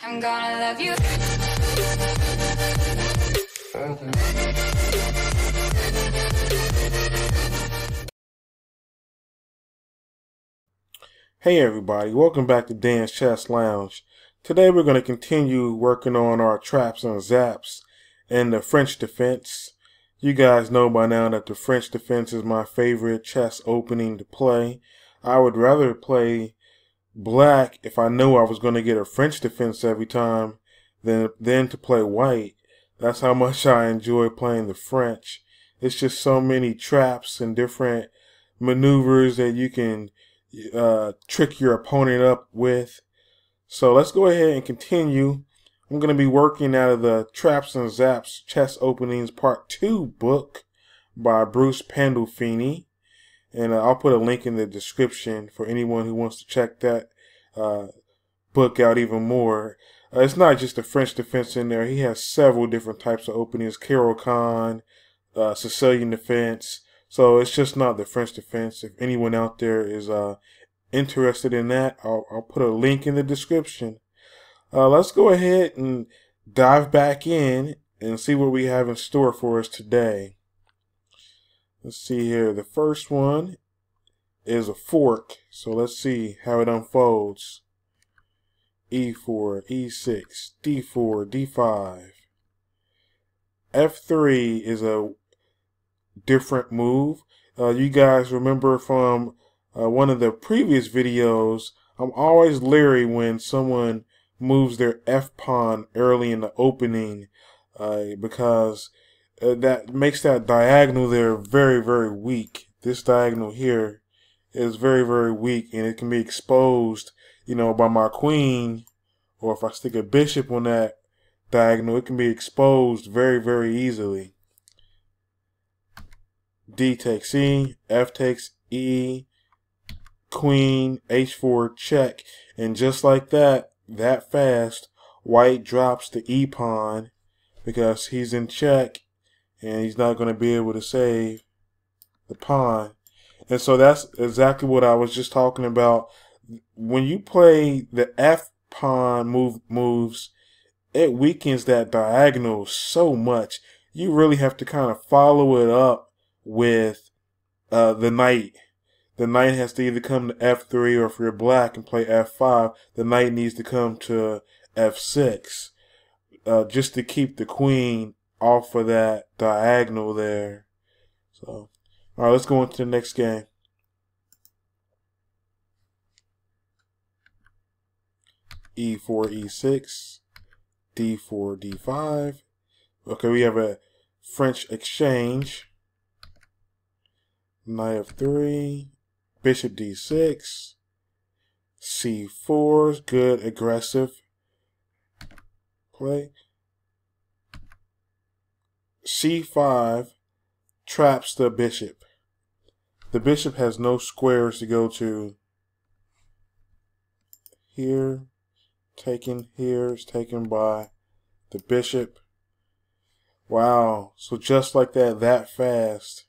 I'm gonna love you. Hey everybody, welcome back to Dan's Chess Lounge. Today we're going to continue working on our traps and zaps and the French defense. You guys know by now that the French defense is my favorite chess opening to play. I would rather play black if I knew I was going to get a French defense every time than to play white. That's how much I enjoy playing the French. It's just so many traps and different maneuvers that you can trick your opponent up with. So let's go ahead and continue. I'm going to be working out of the Traps and Zaps Chess Openings Part 2 book by Bruce Pandolfini. And I'll put a link in the description for anyone who wants to check that book out even more. It's not just the French defense in there. He has several different types of openings. Caro-Kann, Sicilian defense. So it's just not the French defense. If anyone out there is interested in that, I'll put a link in the description. Let's go ahead and dive back in and see what we have in store for us today. Let's see here. The first one is a fork. So let's see how it unfolds. E4, E6, D4, D5. F3 is a different move. You guys remember from one of the previous videos, I'm always leery when someone moves their F-pawn early in the opening because that makes that diagonal there very, very weak. This diagonal here is very, very weak, and it can be exposed, you know, by my queen, or if I stick a bishop on that diagonal, it can be exposed very, very easily. D takes E, F takes E, Queen, H4 check, and just like that, that fast, white drops the E pawn because he's in check and he's not going to be able to save the pawn. And so that's exactly what I was just talking about. When you play the F pawn moves, it weakens that diagonal so much. You really have to kind of follow it up with the knight. The knight has to either come to F3, or if you're black and play F5, the knight needs to come to F6 just to keep the queen off of that diagonal there. So, all right, let's go into the next game. E4, E6, D4, D5. Okay, we have a French exchange. Knight F3, Bishop D6, C4 is good, aggressive play. C5 traps the bishop. The bishop has no squares to go to. Here, taken here is taken by the bishop. Wow, so just like that, that fast.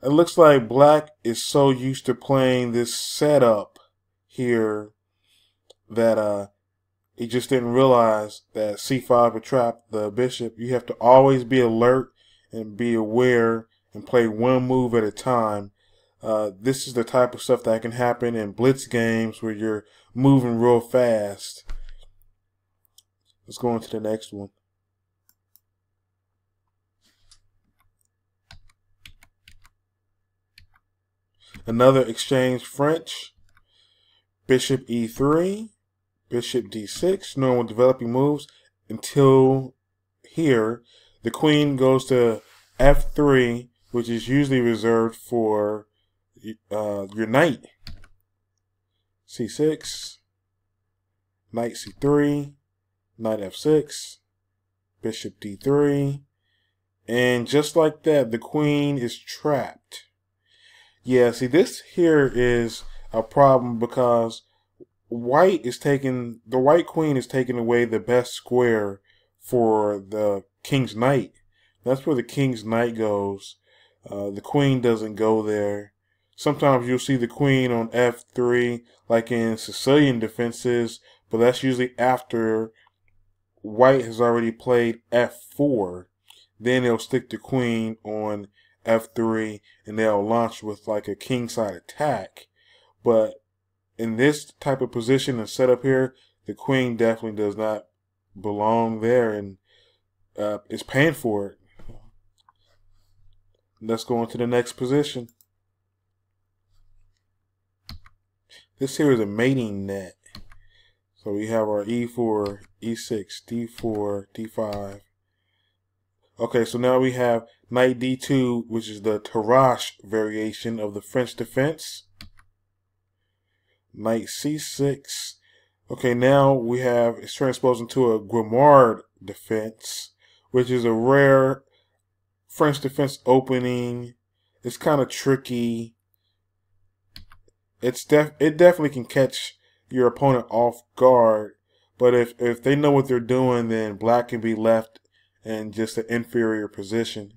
It looks like black is so used to playing this setup here that he just didn't realize that C5 would trap the bishop. You have to always be alert and be aware and play one move at a time. This is the type of stuff that can happen in blitz games where you're moving real fast. Let's go on to the next one. Another exchange French. Bishop E3, Bishop D6, normal developing moves until here. The queen goes to F3, which is usually reserved for your knight. C6, knight C3, knight F6, Bishop D3, and just like that, the queen is trapped. Yeah, see, this here is a problem because the white queen is taking away the best square for the king's knight. That's where the king's knight goes. The queen doesn't go there. Sometimes you'll see the queen on F3, like in Sicilian defenses, but that's usually after white has already played f4. Then they'll stick the queen on f3, and they'll launch with like a kingside attack. But in this type of position and setup here, the queen definitely does not belong there, and is paying for it. Let's go on to the next position. This here is a mating net. So we have our e4, e6, d4, d5. Okay, so now we have knight d2, which is the Tarrasch variation of the French defense. Knight c6. Okay, now we have, it's transposed into a Guimard defense, which is a rare French defense opening. It's kind of tricky. It definitely can catch your opponent off guard, but if they know what they're doing, then black can be left in just an inferior position.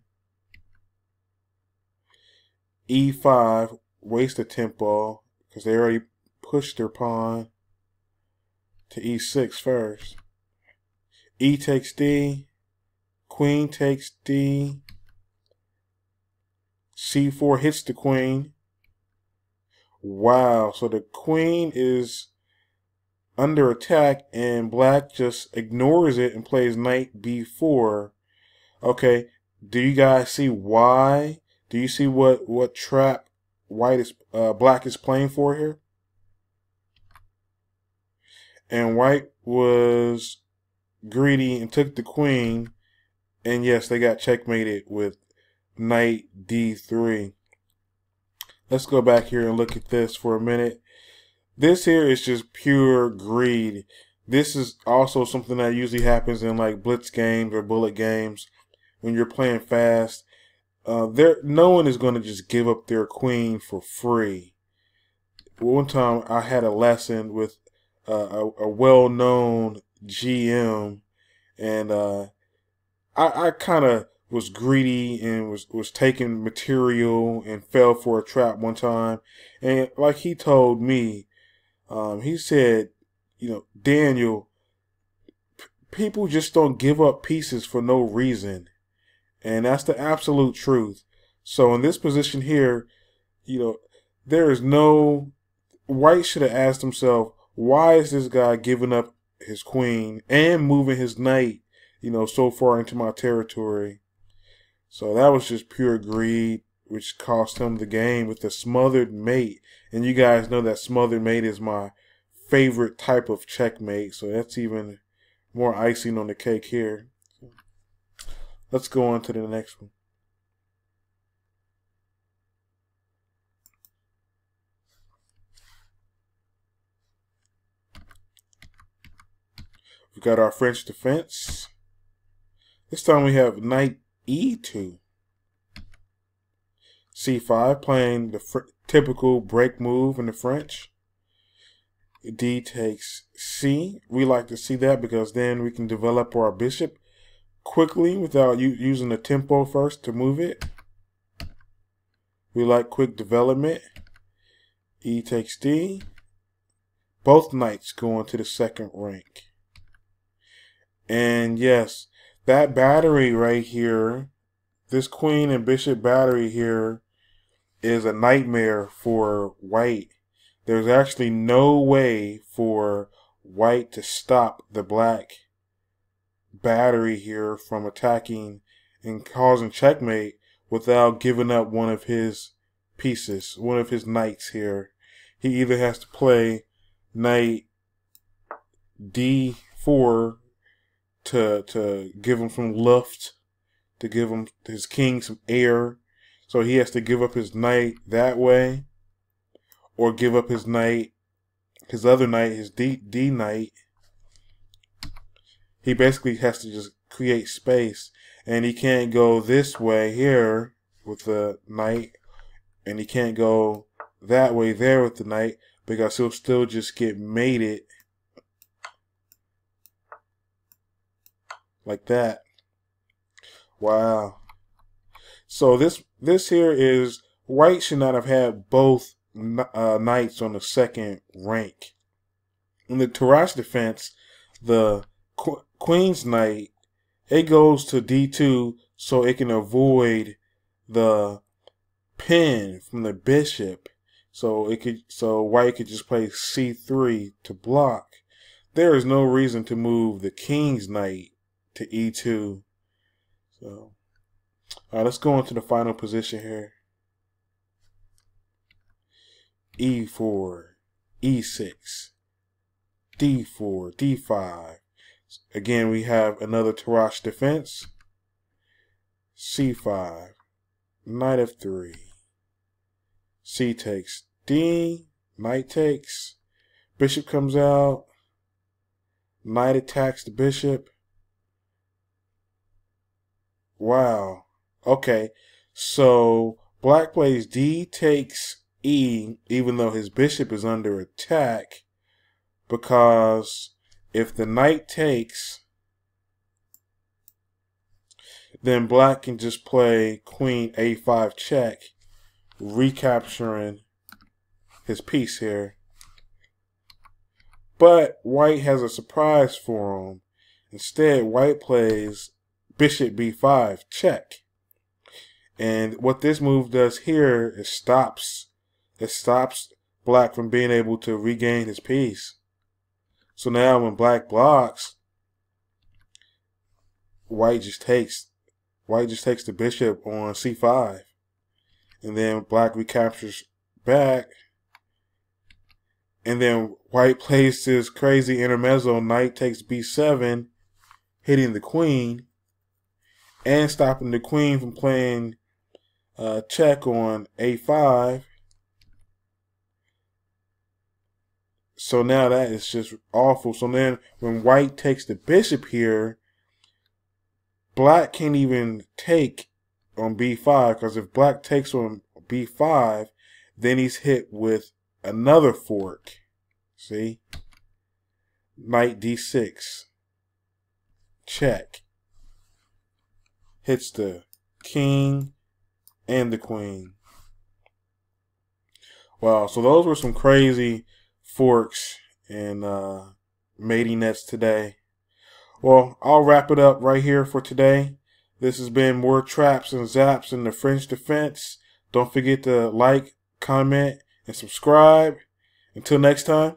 e5, waste a tempo because they already pushed their pawn to e6 first. E takes d, queen takes d, c4 hits the queen. Wow, so the queen is under attack and black just ignores it and plays knight b4. Okay, do you guys see why? Do you see what trap black is playing for here? And white was greedy and took the queen, and yes, they got checkmated with knight d3. Let's go back here and look at this for a minute. This here is just pure greed. This is also something that usually happens in like blitz games or bullet games when you're playing fast. No one is going to just give up their queen for free. One time I had a lesson with a well-known GM, and I kind of was greedy and was taking material and fell for a trap one time. And like he told me, he said, you know, Daniel, people just don't give up pieces for no reason. And that's the absolute truth. So in this position here, you know, there is no, white should have asked himself, why is this guy giving up his queen and moving his knight, you know, so far into my territory? So that was just pure greed, which cost him the game with the smothered mate. And you guys know that smothered mate is my favorite type of checkmate. So that's even more icing on the cake here. Let's go on to the next one. We've got our French defense. This time we have knight e2. c5, playing the typical break move in the French. D takes c. We like to see that because then we can develop our bishop quickly without using the tempo first to move it. We like quick development. E takes d. Both knights go into the second rank. And yes, that battery right here, this queen and bishop battery here, is a nightmare for white. There's actually no way for white to stop the black battery here from attacking and causing checkmate without giving up one of his pieces, one of his knights here. He either has to play knight d4 to give him some luft, to give him his king some air. So he has to give up his knight that way, or give up his knight, his other knight, his D knight. He basically has to just create space, and he can't go this way here with the knight, and he can't go that way there with the knight because he'll still just get mated like that. Wow. So this here is, white should not have had both knights on the second rank. In the Tarrasch defense, the Queen's Knight, it goes to D2 so it can avoid the pin from the bishop. So white could just play C3 to block. There is no reason to move the King's Knight to E2. So, let's go into the final position here. E4, E6, D4, D5. Again, we have another Tarrasch defense. C5, Knight F3. C takes D, Knight takes, Bishop comes out, Knight attacks the Bishop. Wow. Okay, so Black plays D takes E, even though his Bishop is under attack, because if the Knight takes, then Black can just play Queen A5 check, recapturing his piece here. But White has a surprise for him. Instead, White plays Bishop B5 check. And what this move does here is stops Black from being able to regain his piece. So now when Black blocks, White just takes the Bishop on C5. And then Black recaptures back. And then White plays this crazy intermezzo, Knight takes B7, hitting the Queen, and stopping the Queen from playing check on A5. So now that is just awful. So then when White takes the Bishop here, Black can't even take on B5, because if Black takes on B5, then he's hit with another fork. See? Knight D6. Check. Hits the King and the Queen. Wow, so those were some crazy forks and mating nets today. Well, I'll wrap it up right here for today. This has been more traps and zaps in the French defense. Don't forget to like, comment, and subscribe. Until next time.